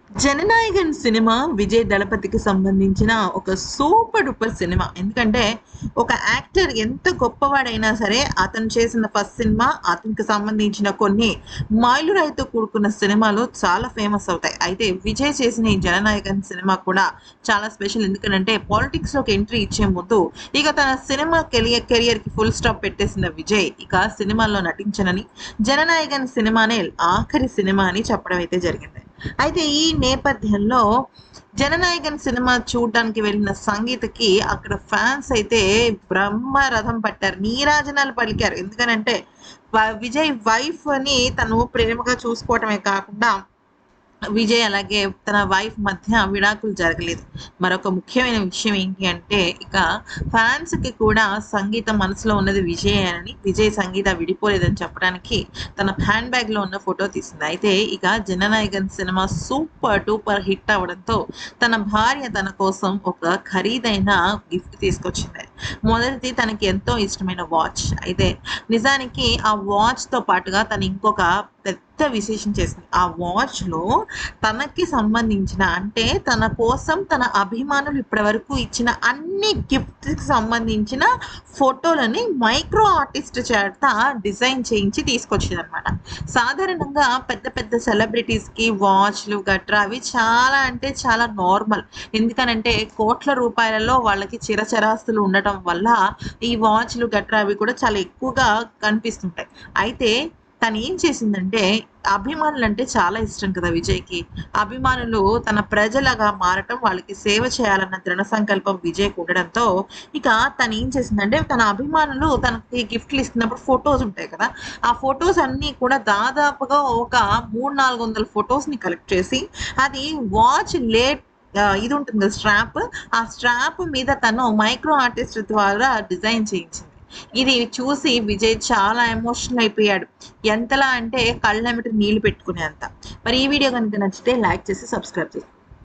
Jana Nayagan cinema Vijay దళపతికి సంబంధించిన ఒక super duper cinema. ఎందుకంటే ఒక యాక్టర్ ఎంత గొప్పవాడైనా సరే అతను చేసిన ఫస్ట్ సినిమా, అతనికి సంబంధించిన కొన్ని మైలురాయితో కూడుకున్న సినిమాలు చాలా ఫేమస్ అవుతాయి. అయితే విజయ్ చేసిన ఈ జననాయకన్ సినిమా కూడా చాలా స్పెషల్. ఎందుకంటే పాలిటిక్స్లోకి ఎంట్రీ ఇచ్చే ముందు ఇక తన సినిమా కెరియర్కి ఫుల్ స్టాప్ పెట్టేసిన విజయ్ ఇక సినిమాల్లో నటించనని, జననాయకన్ సినిమానే ఆఖరి సినిమా అని చెప్పడం అయితే జరిగింది. అయితే ఈ నేపథ్యంలో జననాయకన్ సినిమా చూడడానికి వెళ్ళిన సంగీతకి అక్కడ ఫ్యాన్స్ అయితే బ్రహ్మరథం పట్టారు, నీరాజనాలు పలికారు. ఎందుకనంటే విజయ్ వైఫ్ అని తను ప్రేమగా చూసుకోవటమే కాకుండా విజయ్ అలాగే తన వైఫ్ మధ్య విడాకులు జరగలేదు. మరొక ముఖ్యమైన విషయం ఏంటి అంటే ఇక ఫ్యాన్స్కి కూడా సంగీత మనసులో ఉన్నది విజయ్ అని, విజయ్ సంగీత విడిపోలేదని చెప్పడానికి తన హ్యాండ్ బ్యాగ్లో ఉన్న ఫోటో తీసింది. అయితే ఇక Jana Nayagan cinema super duper hit అవ్వడంతో తన భార్య తన కోసం ఒక ఖరీదైన గిఫ్ట్ తీసుకొచ్చింది. మొదటిది తనకి ఎంతో ఇష్టమైన వాచ్. అయితే నిజానికి ఆ వాచ్తో పాటుగా తను ఇంకొక పెద్ద విశేషం చేసింది. ఆ వాచ్లో తనకి సంబంధించిన, అంటే తన కోసం తన అభిమానులు ఇప్పటివరకు ఇచ్చిన అన్ని గిఫ్ట్స్కి సంబంధించిన ఫోటోలని మైక్రో ఆర్టిస్ట్ చేత డిజైన్ చేయించి తీసుకొచ్చింది అనమాట. సాధారణంగా పెద్ద పెద్ద సెలబ్రిటీస్కి వాచ్లు గట్రా అవి చాలా అంటే చాలా నార్మల్. ఎందుకనంటే కోట్ల రూపాయలలో వాళ్ళకి చిరచరాస్తులు ఉండటం వల్ల ఈ వాచ్లు గట్రా అవి కూడా చాలా ఎక్కువగా కనిపిస్తుంటాయి. అయితే తను ఏం చేసిందంటే, అభిమానులు అంటే చాలా ఇష్టం కదా విజయ్కి. అభిమానులు తన ప్రజలుగా మారటం, వాళ్ళకి సేవ చేయాలన్న దృఢ సంకల్పం విజయ్కి ఉండడంతో ఇక తను ఏం చేసిందంటే, తన అభిమానులు తనకి గిఫ్ట్లు ఇస్తున్నప్పుడు ఫొటోస్ ఉంటాయి కదా, ఆ ఫొటోస్ అన్నీ కూడా దాదాపుగా ఒక 300-400 ఫొటోస్ని కలెక్ట్ చేసి అది వాచ్ ఇది ఉంటుంది కదా స్ట్రాప్, ఆ స్ట్రాప్ మీద తను మైక్రో ఆర్టిస్ట్ ద్వారా డిజైన్ చేయించింది. ఇది చూసి విజయ్ చాలా ఎమోషనల్ అయిపోయాడు. ఎంతలా అంటే కళ్ళెమ్మట నీళ్లు పెట్టుకునేంత. మరి ఈ వీడియో కనుక నచ్చితే లైక్ చేసి సబ్స్క్రైబ్ చేసి